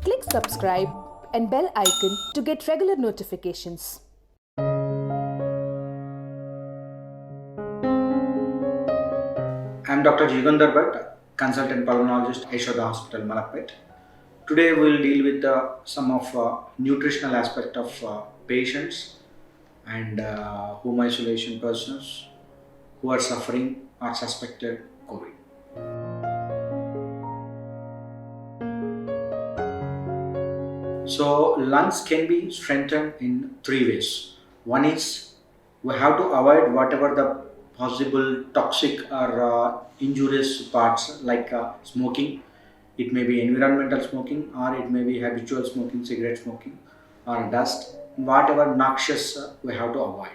Click subscribe and bell icon to get regular notifications. I am Dr. Jigandar Bhatt, consultant pulmonologist, Yashoda Hospital, Malapet. Today we will deal with some of nutritional aspect of patients and home isolation persons who are suffering or suspected COVID. So lungs can be strengthened in three ways. One is we have to avoid whatever the possible toxic or injurious parts like smoking. It may be environmental smoking or it may be habitual smoking, cigarette smoking or dust. Whatever noxious we have to avoid.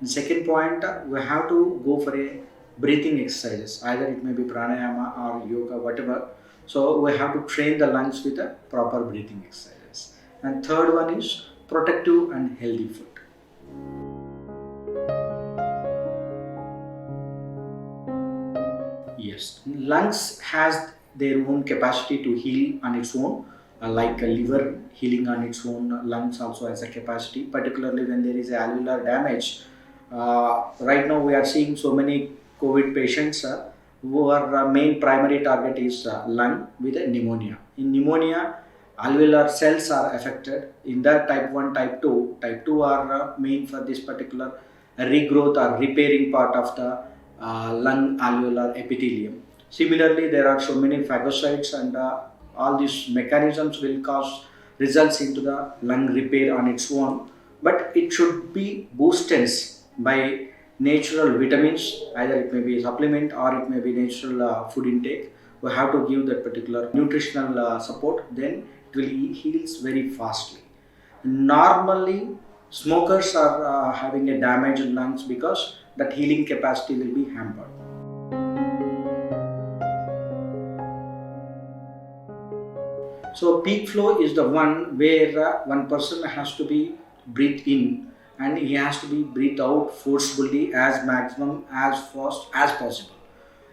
The second point, we have to go for a breathing exercises. Either it may be pranayama or yoga, whatever. So we have to train the lungs with a proper breathing exercises. And third one is protective and healthy food. Yes, lungs has their own capacity to heal on its own, like a liver healing on its own. Lungs also has a capacity, particularly when there is alveolar damage. Right now, we are seeing so many COVID patients who are main primary target is lung with a pneumonia. In pneumonia, alveolar cells are affected. In that type 1, type 2, type 2 are main for this particular regrowth or repairing part of the lung alveolar epithelium. Similarly, there are so many phagocytes and all these mechanisms will cause results into the lung repair on its own, but it should be boosted by natural vitamins. Either it may be a supplement or it may be natural food intake. We have to give that particular nutritional support, then it will heals very fastly. Normally, smokers are having a damaged lungs because that healing capacity will be hampered. So peak flow is the one where one person has to be breathed in and he has to be breathed out forcefully as maximum as fast as possible.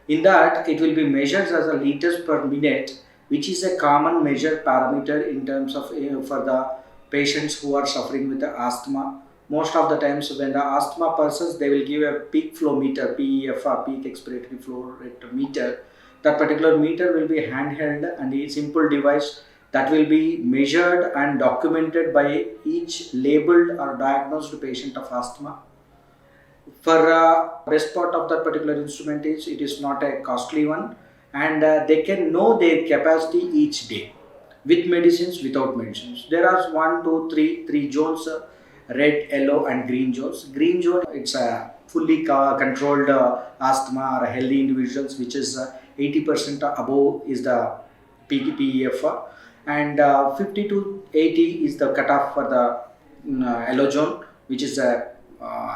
In that, it will be measured as a liters per minute, which is a common measure parameter in terms of for the patients who are suffering with the asthma. Most of the times, when the asthma persons, they will give a peak flow meter, PEFR, peak expiratory flow rate meter. That particular meter will be handheld and a simple device that will be measured and documented by each labeled or diagnosed patient of asthma. For best part of that particular instrument is it is not a costly one, and they can know their capacity each day with medicines, without medicines. There are three zones: red, yellow, and green zones. Green zone, it's a fully controlled asthma or healthy individuals, which is 80% above is the PEFR, and 50 to 80 is the cutoff for the yellow zone, which is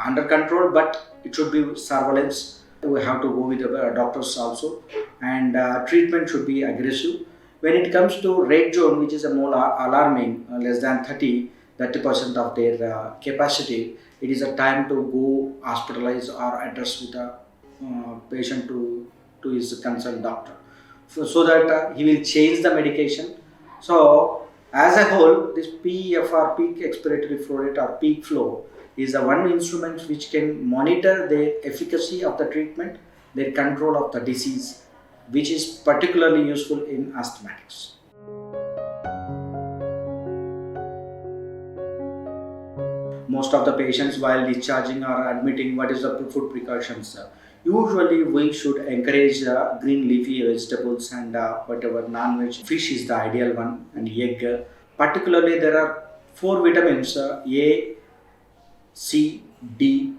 under control, but it should be surveillance. We have to go with the doctors also, and treatment should be aggressive. When it comes to red zone, which is a more alarming, less than 30% of their capacity, it is a time to go hospitalize or address with a patient to his consult doctor, so that he will change the medication. So as a whole, this PEFR, peak expiratory flow rate or peak flow, is the one instrument which can monitor the efficacy of the treatment, their control of the disease, which is particularly useful in asthmatics. Most of the patients while discharging or admitting, what is the food precautions? Usually we should encourage green leafy vegetables and whatever non-veg. Fish is the ideal one, and egg. Particularly there are 4 vitamins, A, C, D,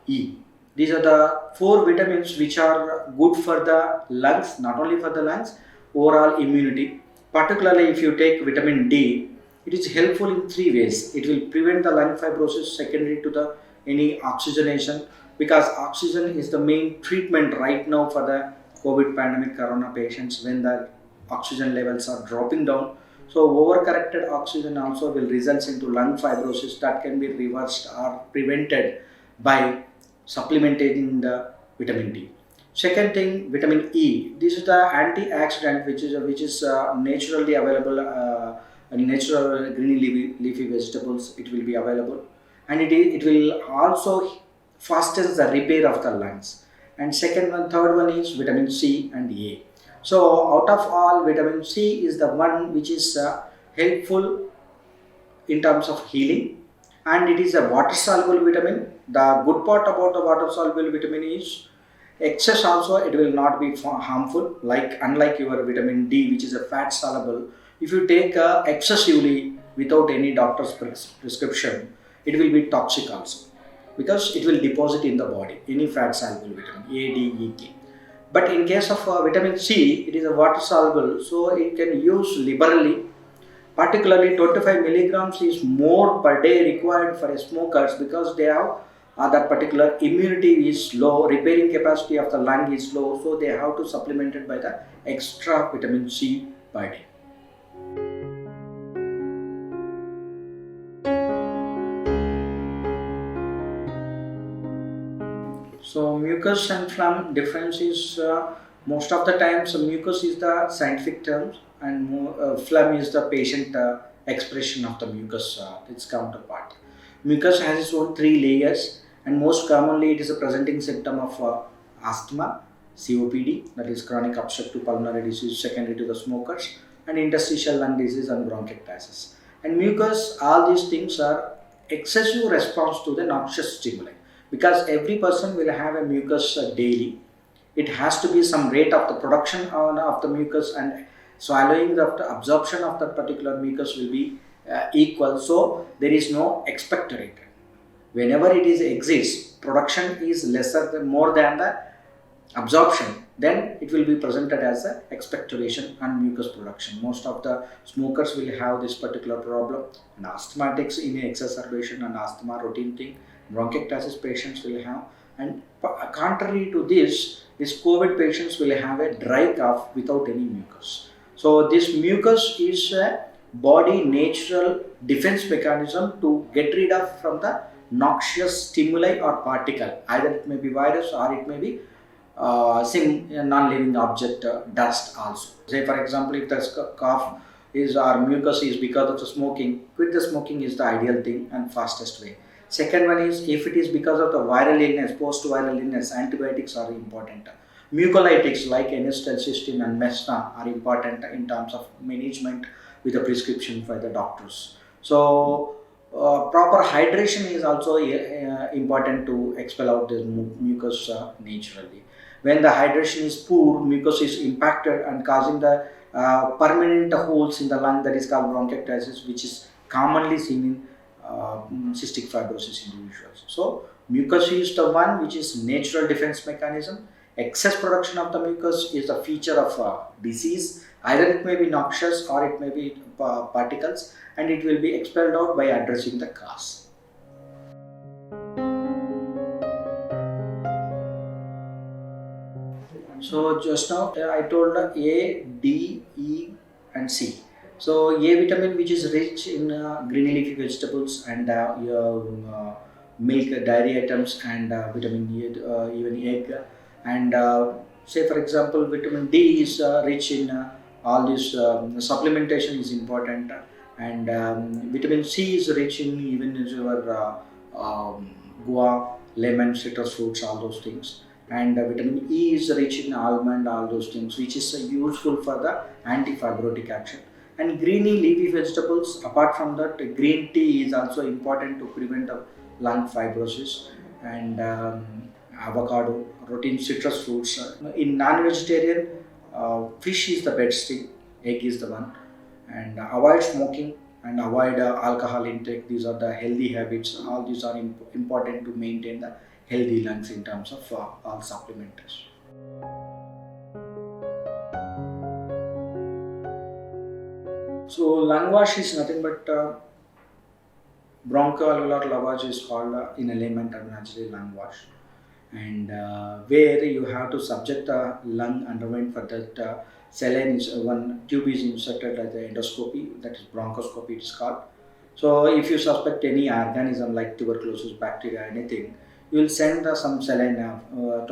E. These are the 4 vitamins which are good for the lungs, not only for the lungs, overall immunity. Particularly if you take vitamin D, it is helpful in 3 ways. It will prevent the lung fibrosis secondary to the any oxygenation, because oxygen is the main treatment right now for the COVID pandemic corona patients when the oxygen levels are dropping down. So overcorrected oxygen also will result into lung fibrosis that can be reversed or prevented by supplementing the vitamin D. Second thing, vitamin E. This is the antioxidant which is naturally available natural green leafy vegetables, it will be available, and it will also fastens the repair of the lungs. And second one, third one is vitamin C and A. So out of all, vitamin C is the one which is helpful in terms of healing, and it is a water soluble vitamin. The good part about the water soluble vitamin is excess also it will not be harmful, like unlike your vitamin D which is a fat soluble. If you take excessively without any doctor's prescription, it will be toxic also, because it will deposit in the body, any fat soluble vitamin A, D, E, K. But in case of vitamin C, it is a water soluble, so it can use liberally. Particularly 25 milligrams is more per day required for smokers, because they have that particular immunity is low, repairing capacity of the lung is low, so they have to supplement it by the extra vitamin C per day. So mucus and phlegm difference is most of the times mucus is the scientific term, and phlegm is the patient expression of the mucus, its counterpart. Mucus has its own three layers, and most commonly it is a presenting symptom of asthma, COPD, that is chronic obstructive pulmonary disease secondary to the smokers, and interstitial lung disease and bronchiectasis. And mucus, all these things are excessive response to the noxious stimuli, because every person will have a mucus daily. It has to be some rate of the production of the mucus, and swallowing of the absorption of that particular mucus will be equal, so there is no expectorate. Whenever it is exists, production is lesser than more than the absorption, then it will be presented as a expectoration and mucus production. Most of the smokers will have this particular problem, and asthmatics in exacerbation and asthma routine thing, bronchiectasis patients will have, and contrary to this COVID patients will have a dry cough without any mucus. So this mucus is a body natural defense mechanism to get rid of from the noxious stimuli or particle. Either it may be virus or it may be non-living object, dust also. Say for example, if the cough is or mucus is because of the smoking, quit the smoking is the ideal thing and fastest way. Second one is if it is because of the viral illness, post-viral illness, antibiotics are important. Mucolytics like N-acetylcysteine and Mesna are important in terms of management with a prescription by the doctors. So proper hydration is also important to expel out the mucus naturally. When the hydration is poor, mucus is impacted and causing the permanent holes in the lung, that is called bronchiectasis, which is commonly seen in cystic fibrosis individuals. So mucus is the one which is natural defense mechanism. Excess production of the mucus is a feature of disease. Either it may be noxious or it may be particles, and it will be expelled out by addressing the cause. So just now I told A, D, E and C. So A vitamin, which is rich in green leafy vegetables and milk, dairy items, and vitamin E, even egg. And say for example, vitamin D is rich in all this supplementation is important, and vitamin C is rich in even your guava, lemon, citrus fruits, all those things. And vitamin E is rich in almond, all those things, which is useful for the anti-fibrotic action. And greeny leafy vegetables, apart from that, green tea is also important to prevent lung fibrosis. And avocado, routine citrus fruits. In non-vegetarian, fish is the best thing, egg is the one. And avoid smoking and avoid alcohol intake. These are the healthy habits. All these are important to maintain the healthy lungs in terms of all supplementers. So lung wash is nothing but bronchoalveolar lavage is called in a layman terminology lung wash, and where you have to subject the lung underwent for that saline is one tube is inserted at the endoscopy, that is bronchoscopy it is called. So if you suspect any organism like tuberculosis, bacteria, anything, you will send some saline, at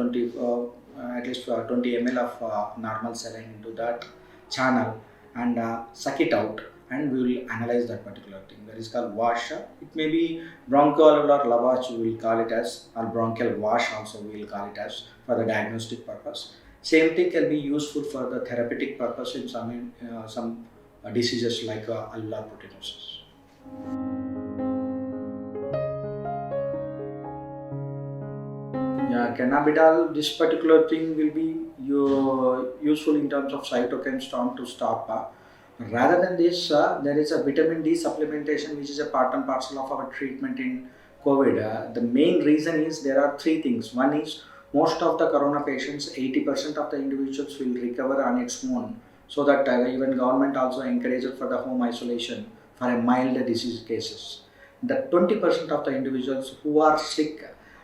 least 20 ml of normal saline into that channel and suck it out. and we will analyze that particular thing. That is called wash. It may be bronchoalveolar lavage, we will call it as, or bronchial wash also we will call it as, for the diagnostic purpose. Same thing can be useful for the therapeutic purpose in some diseases like alveolar proteinosis. Yeah, cannabidiol, this particular thing will be useful in terms of cytokine storm to stop. Rather than this, there is a vitamin D supplementation which is a part and parcel of our treatment in COVID. The main reason is there are three things. One is most of the corona patients, 80% of the individuals will recover on its own. So that even government also encouraged for the home isolation for a mild disease cases. The 20% of the individuals who are sick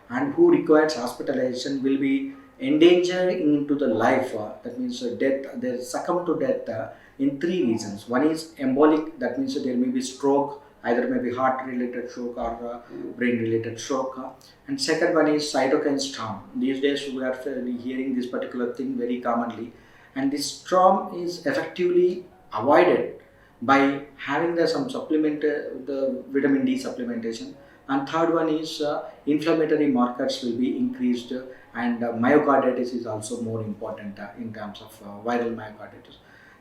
and who requires hospitalization will be endangering into the life. That means death. They succumb to death in three reasons. One is embolic. That means there may be stroke, either may be heart-related stroke or brain-related stroke. And second one is cytokine storm. These days we are hearing this particular thing very commonly, and this storm is effectively avoided by having some supplement, the vitamin D supplementation. And third one is inflammatory markers will be increased, and myocarditis is also more important in terms of viral myocarditis.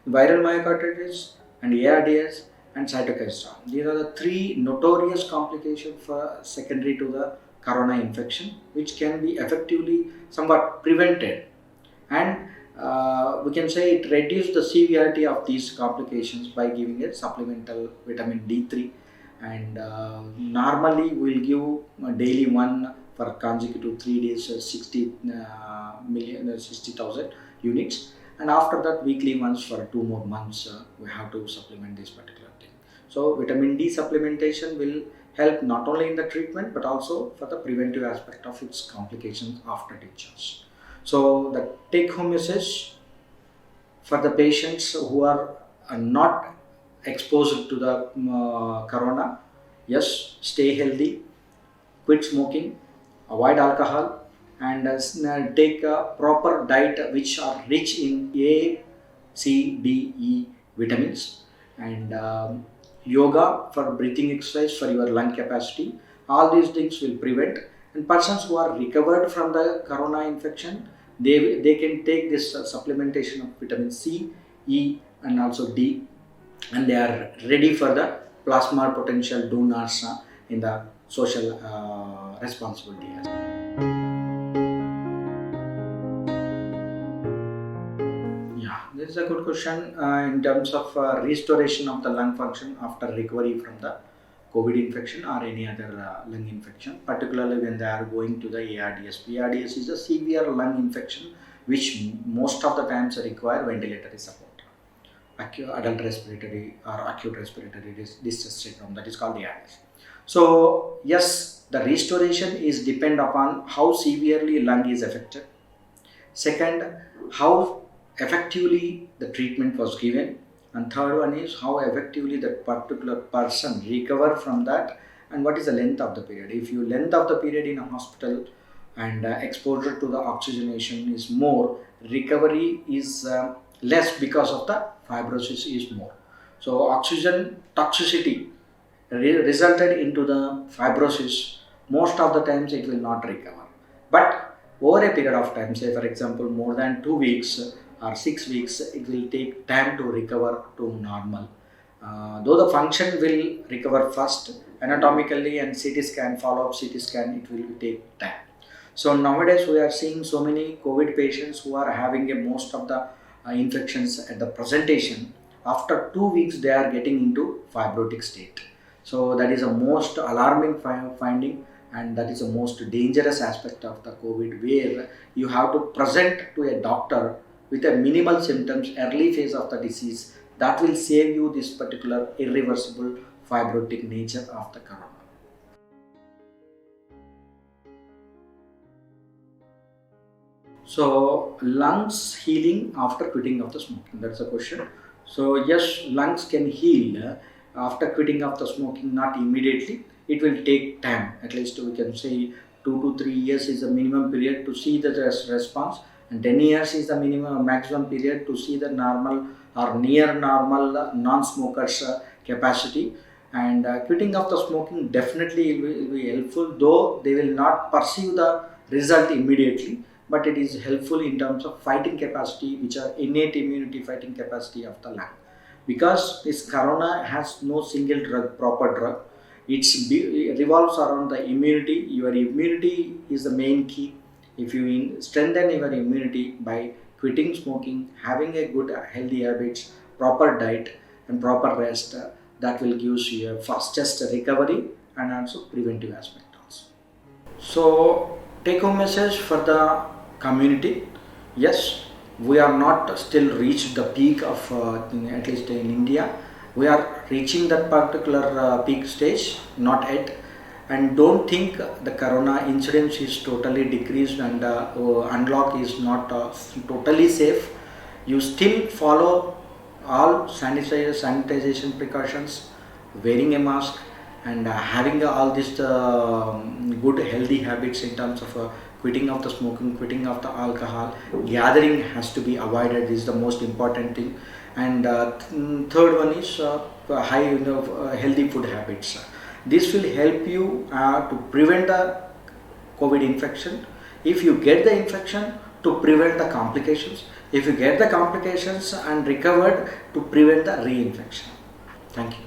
Viral myocarditis and ARDS and cytokine storm. These are the three notorious complications for secondary to the corona infection, which can be effectively somewhat prevented. And we can say it reduces the severity of these complications by giving a supplemental vitamin D3. And normally we'll give daily one for consecutive 3 days 60,000 units, and after that weekly ones for 2 more months we have to supplement this particular thing. So vitamin D supplementation will help not only in the treatment but also for the preventive aspect of its complications after discharge. So the take home message for the patients who are not exposed to the corona: yes, stay healthy, quit smoking, avoid alcohol, and take a proper diet which are rich in A, C, D, E vitamins, and yoga for breathing exercise for your lung capacity. All these things will prevent. And persons who are recovered from the corona infection, they can take this supplementation of vitamin C, E, and also D, and they are ready for the plasma potential donors in the social responsibility. Yeah, this is a good question in terms of restoration of the lung function after recovery from the COVID infection or any other lung infection, particularly when they are going to the ARDS. ARDS is a severe lung infection which most of the times require ventilatory support. Adult respiratory or acute respiratory distress syndrome, that is called ARDS. So yes, the restoration is depend upon how severely lung is affected. Second, how effectively the treatment was given, and third one is how effectively that particular person recover from that, and what is the length of the period. If you length of the period in a hospital and exposure to the oxygenation is more, recovery is less because of the fibrosis is more. So oxygen toxicity resulted into the fibrosis. Most of the times it will not recover, but over a period of time, say for example more than 2 weeks or 6 weeks, it will take time to recover to normal. Though the function will recover first anatomically, and CT scan, follow-up CT scan, it will take time. So nowadays we are seeing so many COVID patients who are having most of the infections at the presentation. After 2 weeks they are getting into fibrotic state. So that is a most alarming finding, and that is the most dangerous aspect of the COVID, where you have to present to a doctor with a minimal symptoms, early phase of the disease, that will save you this particular irreversible fibrotic nature of the corona. So lungs healing after quitting of the smoking, that's the question. So yes, lungs can heal after quitting of the smoking, not immediately. It will take time, at least we can say 2 to 3 years is the minimum period to see the response, and 10 years is the maximum period to see the normal or near normal non-smokers capacity. And quitting of the smoking definitely will be helpful, though they will not perceive the result immediately, but it is helpful in terms of fighting capacity, which are innate immunity fighting capacity of the lung. Because this corona has no single drug, proper drug, it revolves around the immunity. Your immunity is the main key. If you strengthen your immunity by quitting smoking, having a good healthy habits, proper diet and proper rest, that will give you a fastest recovery and also preventive aspect also. So, take home message for the community. Yes, we are not still reached the peak of at least in India. We are reaching that particular peak stage, not yet. And don't think the corona incidence is totally decreased and unlock is not totally safe. You still follow all sanitization precautions, wearing a mask, and having all these good healthy habits in terms of quitting of the smoking, quitting of the alcohol. Gathering has to be avoided. This is the most important thing. And third one is high healthy food habits. This will help you to prevent the COVID infection. If you get the infection, to prevent the complications. If you get the complications and recovered, to prevent the reinfection. Thank you.